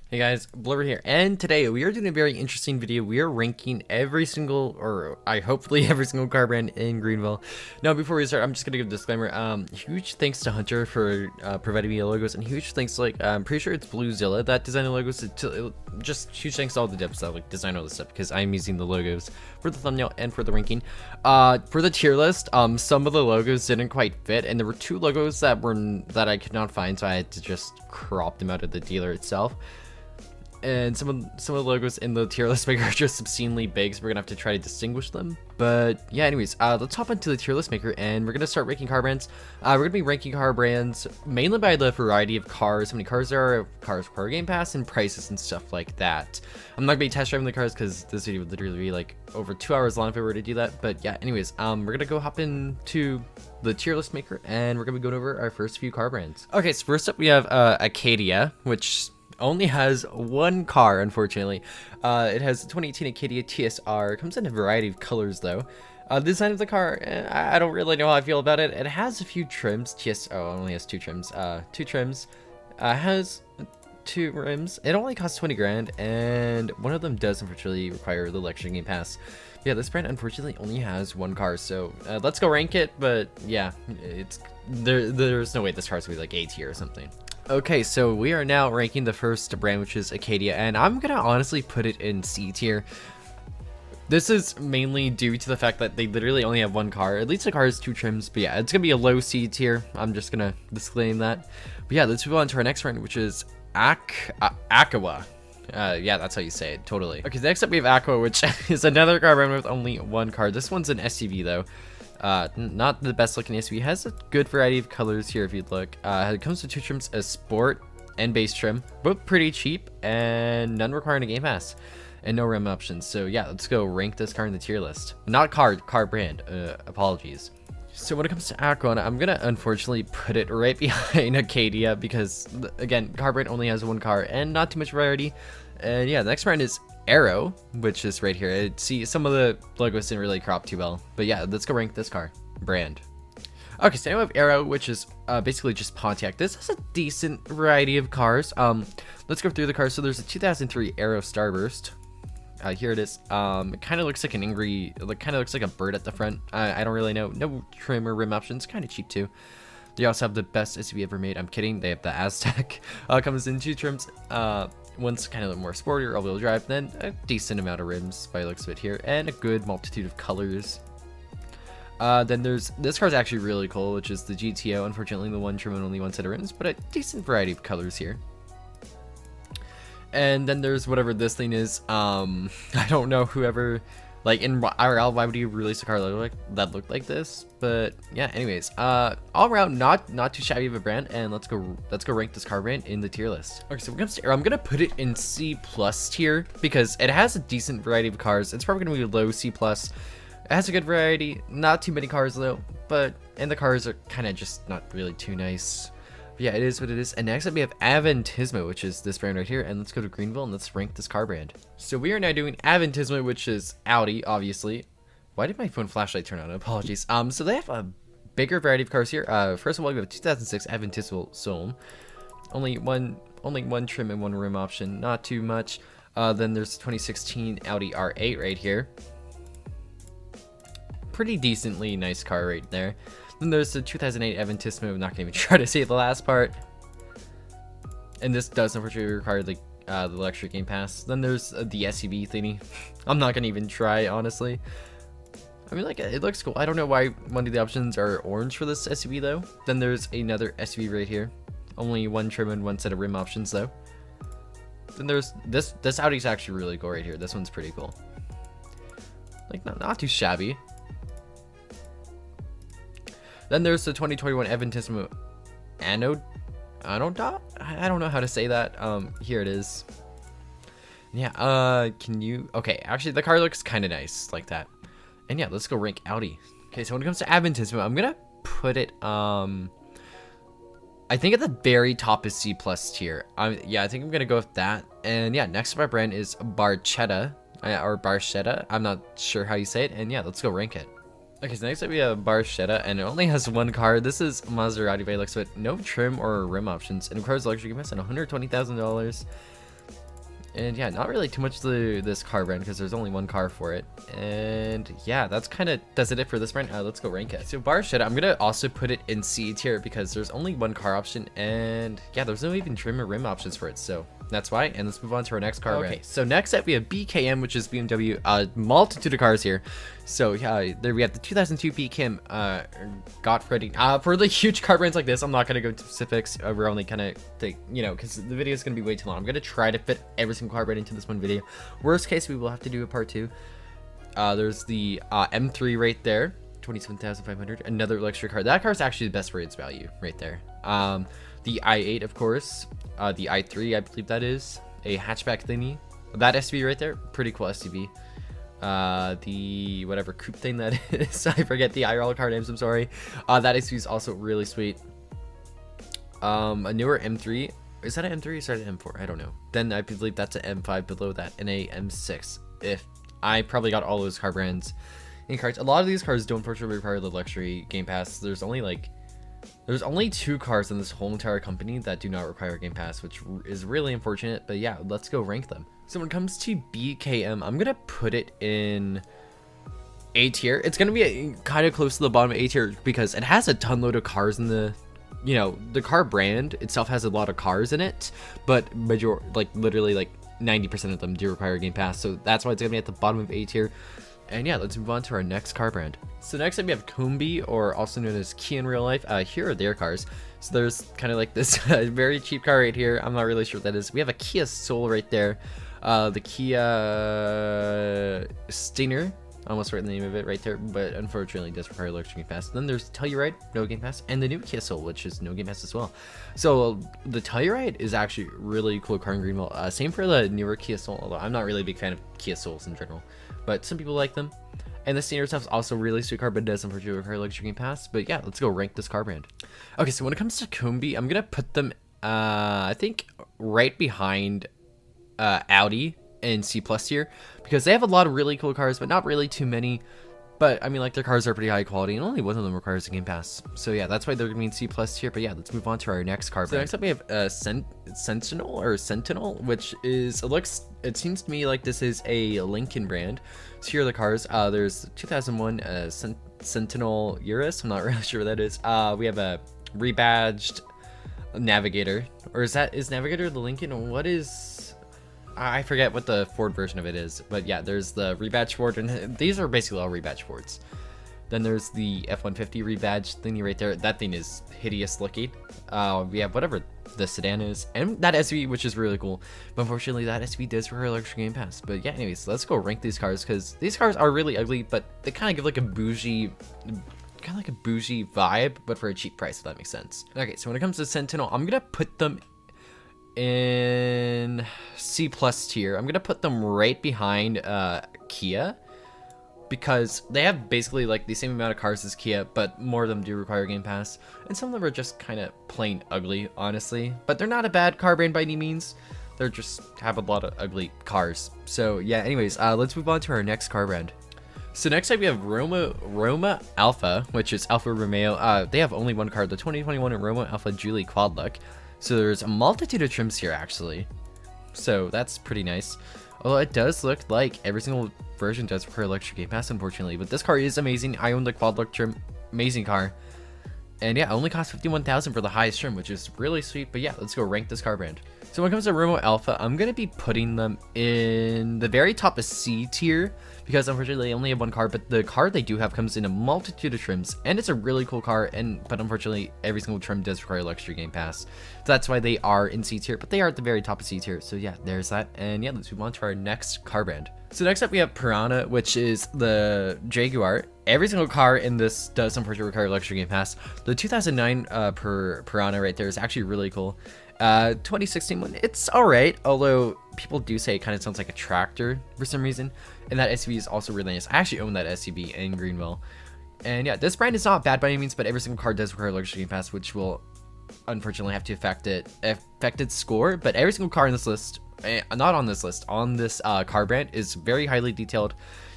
Hey guys, Blubber here, and today we are doing a very interesting video. We are ranking every single, or hopefully every single car brand in Greenville. Now, before we start, I'm just gonna give a disclaimer. Huge thanks to Hunter for providing me the logos, and huge thanks to, I'm pretty sure it's Bluezilla that designed the logos. Just huge thanks to all the devs that design all this stuff, because I'm using the logos for the thumbnail and for the ranking. For the tier list, some of the logos didn't quite fit, and there were two logos that I could not find, so I had to just crop them out of the dealer itself. And some of the logos in the tier list maker are just obscenely big, so we're gonna have to try to distinguish them. But yeah, anyways, let's hop into the tier list maker, and we're gonna start ranking car brands. We're gonna be ranking car brands mainly by the variety of cars, how many cars there are, cars per game pass, and prices and stuff like that. I'm not gonna be test driving the cars because this video would literally be like over 2 hours long if I were to do that. But yeah, anyways, we're gonna go hop into the tier list maker, and we're gonna be going over our first few car brands. Okay, so first up we have Acadia, which only has one car, unfortunately. It has the 2018 Acadia TSR. It comes in a variety of colors, though. The design of the car, I don't really know how I feel about it. It has a few trims. It only has two trims. Has two rims. It only costs 20 grand, and one of them does unfortunately require the luxury game pass. Yeah, this brand unfortunately only has one car, so let's go rank it. But yeah, there's no way this car's gonna be like A tier or something. Okay, so we are now ranking the first brand, which is Acadia, and I'm gonna honestly put it in C tier. This is mainly due to the fact that they literally only have one car. At least the car has two trims, but yeah, it's gonna be a low C tier. I'm just gonna disclaim that. But yeah, let's move on to our next brand, which is Aqua. Yeah, that's how you say it, totally. Okay, next up we have Aqua, which is another car brand with only one car. This one's an SUV though. Not the best looking SUV. It has a good variety of colors here if you'd look. It comes with two trims, a sport and base trim, both pretty cheap and none requiring a game pass, and no rim options. So yeah, let's go rank this car in the tier list. Not car brand, apologies. So when it comes to Aqua, I'm gonna unfortunately put it right behind Acadia because again, car brand only has one car and not too much variety. And yeah, the next brand is Arrow, which is right here. See, some of the logos didn't really crop too well, but yeah, let's go rank this car brand. Okay, so now we have Arrow, which is basically just Pontiac. This has a decent variety of cars. Let's go through the cars. So there's a 2003 Arrow Starburst. Here it is. It kind of looks like kind of looks like a bird at the front. I don't really know. No trim or rim options. Kind of cheap too. They also have the best SUV ever made. I'm kidding. They have the Aztec. Comes in two trims. One's kind of more sporty or all-wheel drive, then a decent amount of rims by the looks of it here, and a good multitude of colors. Then there's this car's actually really cool, which is the GTO. Unfortunately, the one trim and only one set of rims, but a decent variety of colors here. And then there's whatever this thing is. I don't know whoever. Like in IRL, why would you release a car that looked like this? But yeah, anyways, all around not too shabby of a brand, and let's go rank this car brand in the tier list. Okay, so when it comes to Arrow, I'm gonna put it in C+ tier because it has a decent variety of cars. It's probably gonna be low C+. It has a good variety, not too many cars though, and the cars are kind of just not really too nice. But yeah, it is what it is. And next up we have Aventismo, which is this brand right here. And let's go to Greenville and let's rank this car brand. So we are now doing Aventismo, which is Audi, obviously. Why did my phone flashlight turn on? Apologies. So they have a bigger variety of cars here. First of all, we have a 2006 Aventismo Soul. Only one trim and one rim option, not too much. Then there's the 2016 Audi R8 right here. Pretty decently nice car right there. Then there's the 2008 Aventismo. I'm not gonna even try to say the last part. And this does unfortunately require the luxury game pass. Then there's the SUV thingy. I'm not gonna even try, honestly. I mean, like, it looks cool. I don't know why one of the options are orange for this SUV though. Then there's another SUV right here. Only one trim and one set of rim options though. Then there's this Audi's actually really cool right here. This one's pretty cool. Like, not too shabby. Then there's the 2021 Aventismo Anodot? I don't know how to say that. Here it is. Yeah, okay, actually the car looks kind of nice like that. And yeah, let's go rank Audi. Okay, so when it comes to Aventismo, I'm gonna put it, I think at the very top is C+ tier. Yeah, I think I'm gonna go with that. And yeah, next up our brand is Barchetta, or Barchetta. I'm not sure how you say it. And yeah, let's go rank it. Okay, so next up we have Barchetta, and it only has one car. This is Maserati by the looks of it. No trim or rim options. It requires luxury game pass and $120,000. And yeah, not really too much to this car brand because there's only one car for it. And yeah, that's kind of does it for this brand. Let's go rank it. So bar shed, I'm gonna also put it in C tier because there's only one car option, and yeah, there's no even trim or rim options for it. So that's why. And let's move on to our next car brand. Okay, so next up we have BKM, which is BMW. Multitude of cars here. So yeah, there we have the 2002 BKM got ready. For the huge car brands like this, I'm not gonna go into specifics. We're only kind of because the video is gonna be way too long. I'm gonna try to fit every single car brand into this one video. Worst case, we will have to do a part 2. There's the M3 right there, 27,500. Another luxury car. That car is actually the best for its value right there. The i8, of course. The i3, I believe that is a hatchback thingy. That SUV right there, pretty cool SUV. The whatever coupe thing that is, I forget the IRL car names. I'm sorry. That SUV is also really sweet. A newer M3. Is that an M3 or is that an M4? I don't know. Then I believe that's an M5 below that and a M6. If I probably got all those car brands in cards. A lot of these cars don't unfortunately require the luxury Game Pass. There's only 2 cars in this whole entire company that do not require Game Pass, which is really unfortunate. But yeah, let's go rank them. So when it comes to BKM, I'm gonna put it in A tier. It's gonna be kind of close to the bottom of A tier because it has a ton load of cars in the. The car brand itself has a lot of cars in it, but literally 90% of them do require Game Pass, so that's why it's gonna be at the bottom of A tier. And yeah, let's move on to our next car brand. So next up we have Kombi, or also known as Kia in real life. Here are their cars. So there's kind of like this very cheap car right here. I'm not really sure what that is. We have a Kia Soul right there. The Kia Stinger. I almost wrote the name of it right there, but unfortunately it does require luxury Game Pass. Then there's Telluride, no Game Pass, and the new Kia Soul, which is no Game Pass as well. So the Telluride is actually really cool car in Greenville. Same for the newer Kia Soul, although I'm not really a big fan of Kia Souls in general, but some people like them. And the Stinger stuff is also really sweet car, but it does unfortunately require luxury Game Pass. But yeah, let's go rank this car brand. Okay, so when it comes to Kombi, I'm gonna put them, I think, right behind Audi and C+ tier, because they have a lot of really cool cars, but not really too many. But I mean, their cars are pretty high quality, and only one of them requires a Game Pass. So yeah, that's why they're gonna be in C+ tier. But yeah, let's move on to our next car brand. So next up we have Sentinel, which is it seems to me like this is a Lincoln brand. So here are the cars. There's 2001 Sentinel Urus. I'm not really sure what that is. We have a rebadged Navigator, or is Navigator the Lincoln? Or what is? I forget what the Ford version of it is, but yeah, there's the rebadged Ford, and these are basically all rebadged Fords. Then there's the F-150 rebadged thingy right there. That thing is hideous looking. We have whatever the sedan is, and that SUV, which is really cool. But unfortunately, that SUV does require luxury Game Pass. But yeah, anyways, let's go rank these cars, because these cars are really ugly, but they kind of give like a bougie vibe, but for a cheap price, if that makes sense. Okay, so when it comes to Sentinel, I'm gonna put them in C+ tier. I'm gonna put them right behind Kia, because they have basically the same amount of cars as Kia, but more of them do require Game Pass, and some of them are just kind of plain ugly, honestly. But they're not a bad car brand by any means. They're just have a lot of ugly cars. So yeah, anyways, let's move on to our next car brand. So next up we have Roma Alpha, which is Alfa Romeo. They have only one car, the 2021 Roma Alpha Julie Quad Look. So there's a multitude of trims here, actually. So that's pretty nice. Although it does look like every single version does require luxury Game Pass, unfortunately. But this car is amazing. I own the Quad Look trim. Amazing car. And yeah, it only costs $51,000 for the highest trim, which is really sweet. But yeah, let's go rank this car brand. So when it comes to Roma Alpha, I'm going to be putting them in the very top of C tier, because unfortunately they only have one car, but the car they do have comes in a multitude of trims, and it's a really cool car, but unfortunately every single trim does require luxury Game Pass. So that's why they are in C tier, but they are at the very top of C tier. So yeah, there's that. And yeah, let's move on to our next car brand. So next up we have Piranha, which is the Jaguar. Every single car in this does unfortunately require luxury Game Pass. The 2009 Piranha right there is actually really cool. 2016 one, it's alright, although people do say it kind of sounds like a tractor for some reason. And that SUV is also really nice. I actually own that SUV in Greenville. And yeah, this brand is not bad by any means, but every single car does require luxury Game Pass, which will unfortunately have to affect its score. But every single car in this list, not on this list, on this car brand is very highly detailed.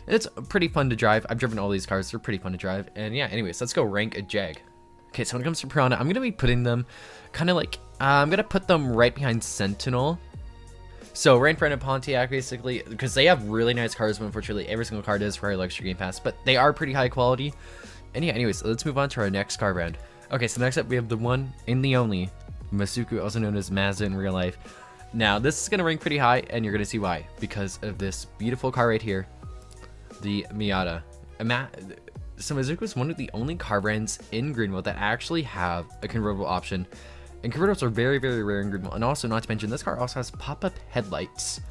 And it's pretty fun to drive. I've driven all these cars, they're pretty fun to drive. And yeah, anyways, let's go rank a Jag. Okay, so when it comes to Piranha, I'm going to be putting them kind of I'm going to put them right behind Sentinel. So right in front of Pontiac, basically, because they have really nice cars, but unfortunately every single car does require Luxury Game Pass, but they are pretty high quality. And yeah, anyways, let's move on to our next car brand. Okay, so next up we have the one and the only Masuku, also known as Mazda in real life. Now this is gonna rank pretty high, and you're gonna see why, because of this beautiful car right here, the Miata. So Masuku is one of the only car brands in Greenville that actually have a convertible option. And convertibles are very, very rare in Greenville. And also, not to mention, this car also has pop-up headlights.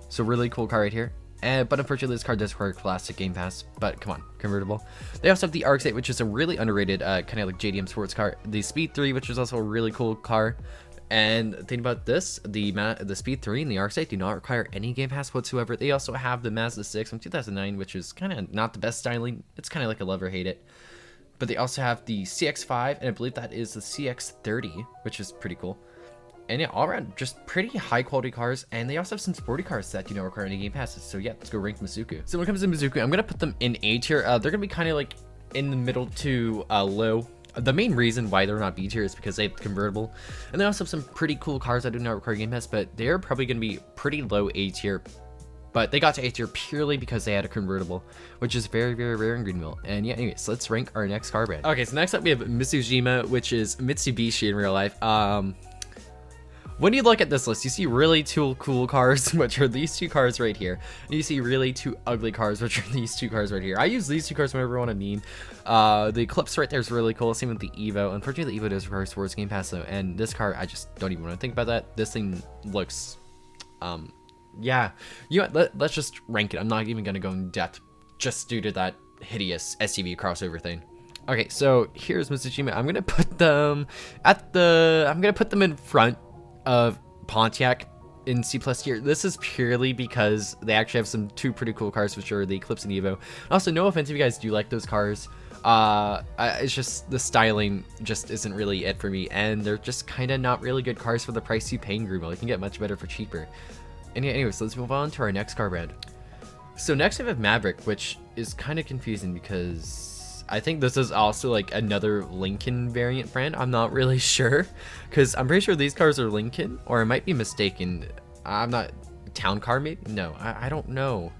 So really cool car right here. But unfortunately, this car does require classic Game Pass. But come on, convertible. They also have the RX-8, which is a really underrated kind of like JDM sports car. The Speed 3, which is also a really cool car. And think about this, the Speed 3 and the RX-8 do not require any Game Pass whatsoever. They also have the Mazda 6 from 2009, which is kind of not the best styling. It's kind of like a love or hate it. But they also have the CX-5, and I believe that is the CX-30, which is pretty cool. And yeah, all around, just pretty high quality cars. And they also have some sporty cars that do not require any Game Passes. So yeah, let's go rank Masuku. So when it comes to Masuku, I'm going to put them in A tier. They're going to be kind of like in the middle to low. The main reason why they're not B tier is because they have convertible. And they also have some pretty cool cars that do not require Game Pass, but they're probably going to be pretty low A tier. But they got to A tier purely because they had a convertible, which is very, very rare in Greenville. And yeah, anyways, let's rank our next car brand. Okay, so next up we have Mitsujima, which is Mitsubishi in real life. When you look at this list, you see really two cool cars, which are these two cars right here. And you see really two ugly cars, which are these two cars right here. I use these two cars whenever I want to meme. The Eclipse right there is really cool. Same with the Evo. Unfortunately, the Evo does require Sports Game Pass though. And this car, I just don't even want to think about that. This thing looks, yeah. You know, let's just rank it. I'm not even going to go in depth just due to that hideous SUV crossover thing. Okay, so here's Mitsujima. I'm going to put them in front of Pontiac in C+ tier. This is purely because they actually have two pretty cool cars, which are the Eclipse and Evo. Also, no offense if you guys do like those cars. It's just the styling just isn't really it for me, and they're just kind of not really good cars for the price you pay in Greenville. You can get much better for cheaper. And yeah, anyways, let's move on to our next car brand. So next we have Maverick, which is kind of confusing because I think this is also like another Lincoln variant brand. I'm not really sure because I'm pretty sure these cars are Lincoln, or I might be mistaken. I'm not town car maybe? No, I don't know.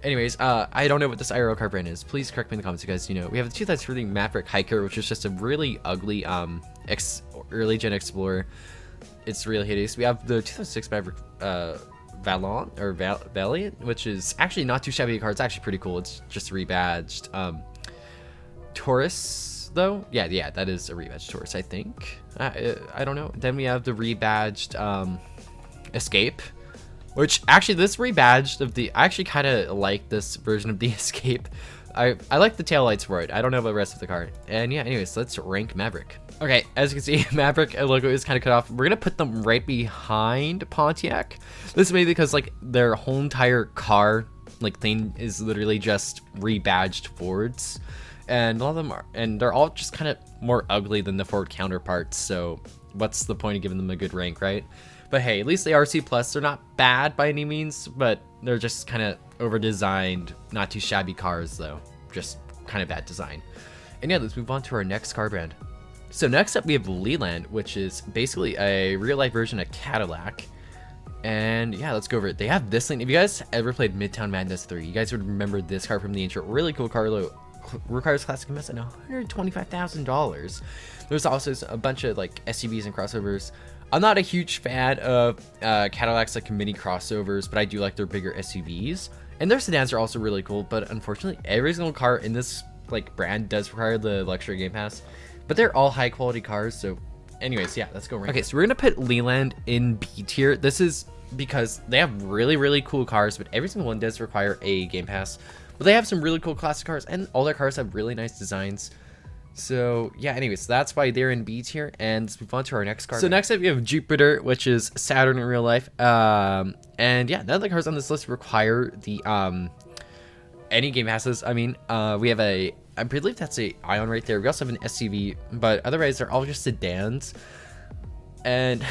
Anyways, I don't know what this IRL car brand is. Please correct me in the comments, you guys. You know, we have the 2003 Maverick Hiker, which is just a really ugly early gen Explorer. It's really hideous. We have the 2006 Maverick Valiant, which is actually not too shabby a car. It's actually pretty cool. It's just rebadged. Taurus though, yeah, that is a rebadged Taurus, I think. I don't know. Then we have the rebadged Escape, which actually this rebadged of the, I actually kind of like this version of the Escape. I like the taillights for it. I don't know about the rest of the car. And yeah, anyways, let's rank Maverick. Okay, as you can see, Maverick logo is kind of cut off. We're gonna put them right behind Pontiac. This is maybe because like their whole entire car like thing is literally just rebadged Fords. And a lot of them are, and they're all just kind of more ugly than the Ford counterparts. So what's the point of giving them a good rank, right? But hey, at least they are C+. They're not bad by any means, but they're just kind of over-designed, not too shabby cars though. Just kind of bad design. And yeah, let's move on to our next car brand. So next up we have Leland, which is basically a real-life version of Cadillac. And yeah, let's go over it. They have this thing. If you guys ever played Midtown Madness 3, you guys would remember this car from the intro. Really cool car, requires classic MS at $125,000. There's also a bunch of like SUVs and crossovers. I'm not a huge fan of Cadillacs like mini crossovers, but I do like their bigger SUVs. And their sedans are also really cool, but unfortunately every single car in this like brand does require the luxury Game Pass. But they're all high quality cars, so anyways, yeah, let's go rank. Okay, so we're gonna put Leland in B tier. This is because they have really, really cool cars, but every single one does require a Game Pass. But they have some really cool classic cars, and all their cars have really nice designs. So yeah, anyways, that's why they're in B tier. And let's move on to our next car. So next up we have Jupiter, which is Saturn in real life. And yeah, none of the cars on this list require the any Game Passes. I mean, we have I believe that's a Ion right there. We also have an SUV, but otherwise they're all just sedans. And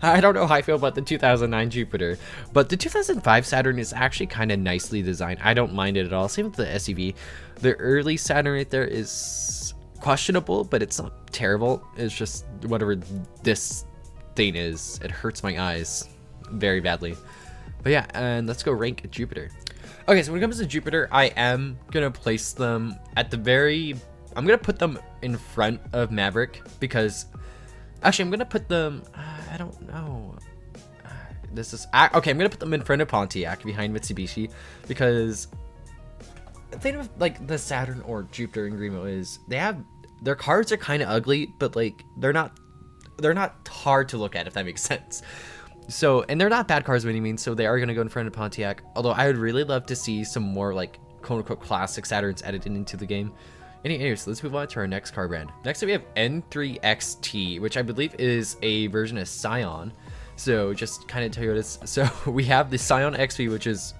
I don't know how I feel about the 2009 Jupiter, but the 2005 Saturn is actually kind of nicely designed. I don't mind it at all. Same with the SUV. The early Saturn right there is questionable, but it's not terrible. It's just whatever this thing is. It hurts my eyes very badly. But yeah, and let's go rank Jupiter. Okay, so when it comes to Jupiter, I am gonna place them at the very, I'm gonna put them in front of Maverick, because actually I'm gonna put them, I don't know, this is okay, I'm gonna put them in front of Pontiac behind Mitsubishi, because the thing with like the Saturn or Jupiter in Greenville is they have, their cars are kind of ugly, but like they're not hard to look at, if that makes sense. So, and they're not bad cars by any means, so they are gonna go in front of Pontiac, although I would really love to see some more like quote unquote classic Saturns added into the game. Anyways, let's move on to our next car brand. Next up we have N3XT, which I believe is a version of Scion. So just kind of Toyotas. So we have the Scion XV, which is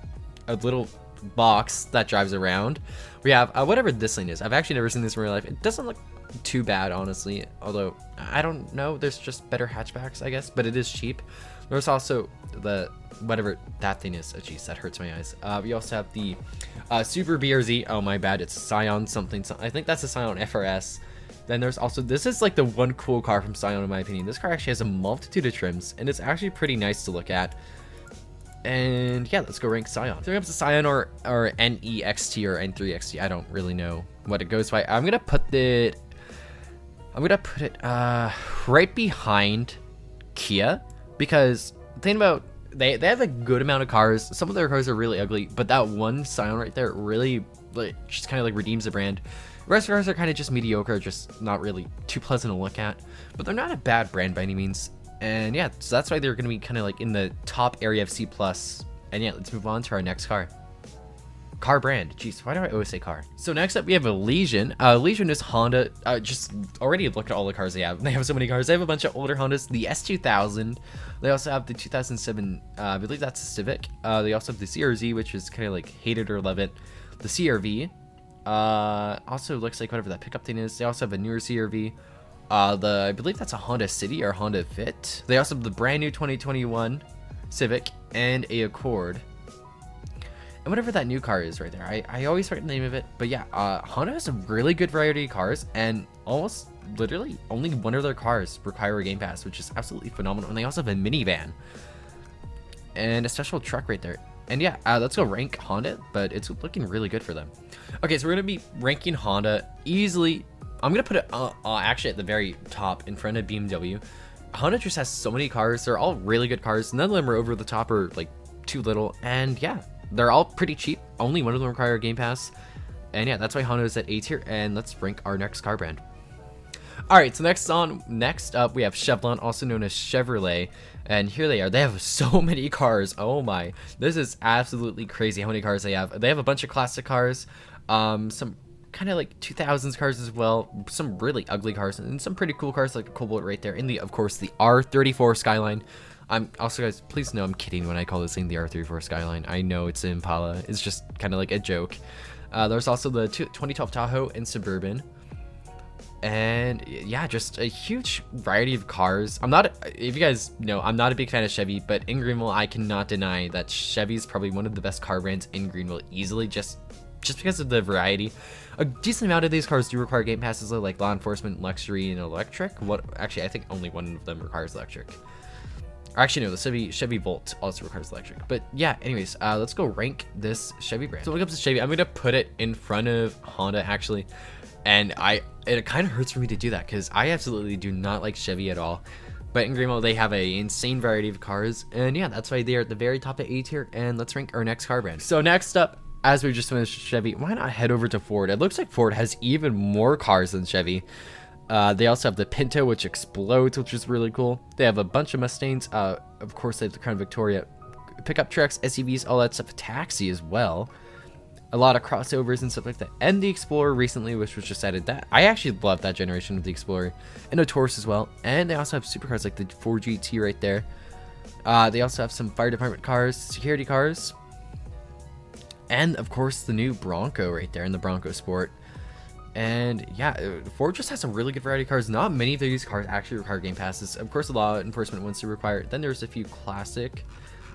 a little box that drives around. We have whatever this thing is. I've actually never seen this in real life. It doesn't look too bad, honestly, although I don't know, there's just better hatchbacks, I guess, but it is cheap. There's also the whatever that thing is. Oh jeez, that hurts my eyes. We also have the Super BRZ. Oh my bad, it's Scion something. I think that's a Scion FRS. Then there's also, this is like the one cool car from Scion in my opinion. This car actually has a multitude of trims, and it's actually pretty nice to look at. And yeah, let's go rank Scion. So when it comes to Scion or NEXT or N3XT, I don't really know what it goes by. I'm gonna put it right behind Kia, because the thing about, they have a good amount of cars. Some of their cars are really ugly, but that one Scion right there really like just kind of like redeems the brand. The rest of cars are kind of just mediocre, just not really too pleasant to look at, but they're not a bad brand by any means. And yeah, so that's why they're going to be kind of like in the top area of C+. And yeah, let's move on to our next car brand. Jeez, why do I always say car? So next up we have a Legion. Legion is Honda. Just already look at all the cars they have. They have so many cars. They have a bunch of older Hondas. The S2000. They also have the 2007. I believe that's a Civic. They also have the CRZ, which is kind of like hate it or love it. The CRV. Also looks like whatever that pickup thing is. They also have a newer CRV. I believe that's a Honda City or Honda Fit. They also have the brand new 2021 Civic and a Accord. And whatever that new car is right there, I always forget the name of it, but yeah, Honda has a really good variety of cars, and almost literally only one of their cars require a Game Pass, which is absolutely phenomenal. And they also have a minivan and a special truck right there. And yeah, let's go rank Honda, but it's looking really good for them. Okay, so we're gonna be ranking Honda easily. I'm gonna put it actually at the very top in front of BMW. Honda just has so many cars. They're all really good cars. None of them are over the top or like too little, and yeah, they're all pretty cheap. Only one of them require a Game Pass. And yeah, that's why Honda is at A tier. And let's rank our next car brand. Alright, so next up we have Chevron, also known as Chevrolet. And here they are. They have so many cars. Oh my. This is absolutely crazy how many cars they have. They have a bunch of classic cars. Some kind of like 2000s cars as well. Some really ugly cars. And some pretty cool cars like the Cobalt right there. And of course, the R34 Skyline. I'm also, guys, please know I'm kidding when I call this thing the R34 Skyline. I know it's an Impala. It's just kind of like a joke. There's also the 2012 Tahoe and Suburban. And yeah, just a huge variety of cars. If you guys know, I'm not a big fan of Chevy, but in Greenville, I cannot deny that Chevy is probably one of the best car brands in Greenville easily, just because of the variety. A decent amount of these cars do require Game Passes, though, like law enforcement, luxury, and electric. Actually, I think only one of them requires electric. Or actually, no, the Chevy Volt also requires electric. But yeah, anyways, let's go rank this Chevy brand. So when it comes to Chevy, I'm going to put it in front of Honda, actually. And it kind of hurts for me to do that, because I absolutely do not like Chevy at all. But in Greenville, they have an insane variety of cars. And yeah, that's why they're at the very top of A tier. And let's rank our next car brand. So next up, as we just finished Chevy, why not head over to Ford? It looks like Ford has even more cars than Chevy. They also have the Pinto, which explodes, which is really cool. They have a bunch of Mustangs. Of course, they have the Crown Victoria pickup trucks, SUVs, all that stuff. Taxi as well. A lot of crossovers and stuff like that. And the Explorer recently, which was just added. That I actually love that generation of the Explorer. And a Taurus as well. And they also have supercars like the Ford GT right there. They also have some fire department cars, security cars. And of course, the new Bronco right there in the Bronco Sport. And yeah, Ford just has some really good variety of cars. Not many of these cars actually require Game Passes. Of course, the law enforcement ones do require it. Then there's a few classic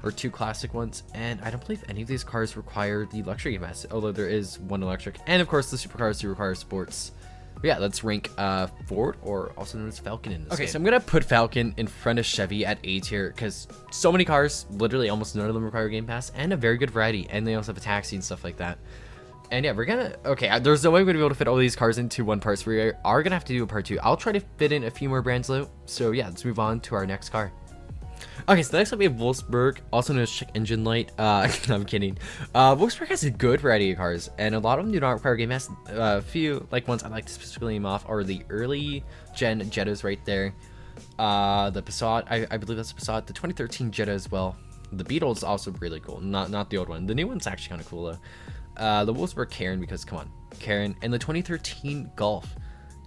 or two classic ones, and I don't believe any of these cars require the luxury Game Pass, although there is one electric. And of course, the supercars do require sports. But yeah, let's rank Ford, or also known as Falcon, in this game. So I'm gonna put Falcon in front of Chevy at A tier because so many cars, literally almost none of them require Game Pass, and a very good variety, and they also have a taxi and stuff like that. And yeah, we're gonna, okay, there's no way we're gonna be able to fit all these cars into one part, so we are gonna have to do a part 2. I'll try to fit in a few more brands though. So yeah, let's move on to our next car. Okay, so next up we have Wolfsburg, also known as Check Engine Light. I'm kidding. Wolfsburg has a good variety of cars, and a lot of them do not require Game Pass. A few like ones I like to specifically name off are the early gen Jettas right there. The Passat, I believe that's the Passat. The 2013 Jetta as well. The Beetle is also really cool. Not the old one. The new one's actually kind of cool though. The Wolfsburg Karen, because come on, Karen, and the 2013 Golf.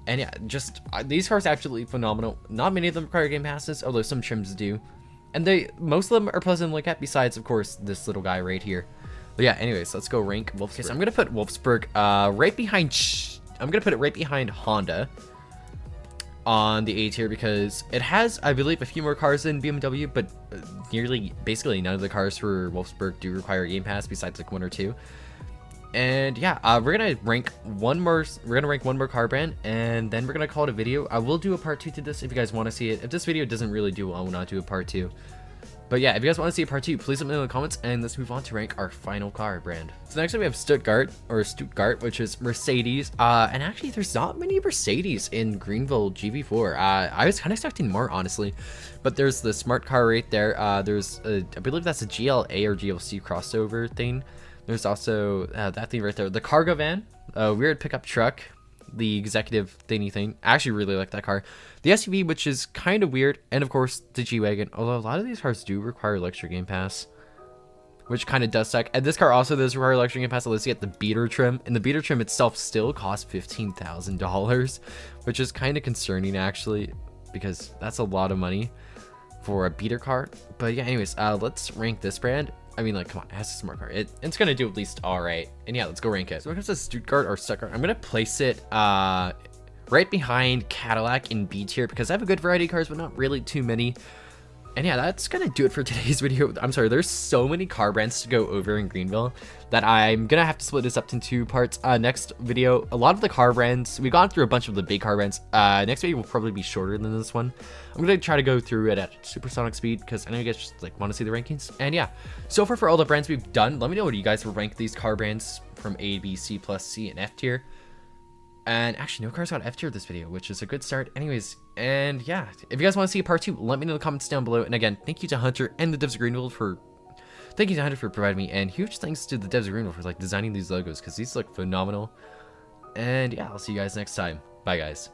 And yeah, just these cars are absolutely phenomenal. Not many of them require Game Passes, although some trims do. And most of them are pleasant to look at, besides, of course, this little guy right here. But yeah, anyways, let's go rank Wolfsburg. Okay, so I'm going to put Wolfsburg right behind... I'm going to put it right behind Honda on the A tier because it has, I believe, a few more cars than BMW, but basically none of the cars for Wolfsburg do require Game Pass, besides like 1 or 2. And yeah, we're gonna rank one more car brand, and then we're gonna call it a video. I will do a part 2 to this if you guys want to see it. If this video doesn't really do well, I will not do a part 2. But yeah, if you guys want to see a part 2, please let me know in the comments, and let's move on to rank our final car brand. So next up we have Stuttgart, which is Mercedes. And actually there's not many Mercedes in Greenville GV4. I was kind of expecting more, honestly. But there's the smart car right there. There's I believe that's a GLA or GLC crossover thing. There's also that thing right there, the cargo van, a weird pickup truck, the executive thingy thing. I actually really like that car. The SUV, which is kind of weird, and of course the G-Wagon, although a lot of these cars do require electric Game Pass, which kind of does suck. And this car also does require electric Game Pass, so let's get the beater trim, and the beater trim itself still costs $15,000, which is kind of concerning actually, because that's a lot of money for a beater car. But yeah, anyways, let's rank this brand. I mean, like, come on, it has a smart car. It's gonna do at least all right. And yeah, let's go rank it. So when it comes to Stuttgart, I'm gonna place it right behind Cadillac in B tier because I have a good variety of cars, but not really too many. And yeah, that's gonna do it for today's video. I'm sorry, there's so many car brands to go over in Greenville that I'm gonna have to split this up into 2 parts. Next video, a lot of the car brands, we've gone through a bunch of the big car brands. Next video will probably be shorter than this one. I'm gonna try to go through it at supersonic speed because I know you guys just like want to see the rankings. And yeah, so far for all the brands we've done, let me know what you guys would rank these car brands from A, B, C plus C, and F tier. And actually, no cars got F tier this video, which is a good start. Anyways, and yeah, if you guys want to see a part 2, let me know in the comments down below. And again, thank you to Hunter and the devs of Greenville for providing me, and huge thanks to the devs of Greenville for like designing these logos because these look phenomenal. And yeah, I'll see you guys next time. Bye, guys.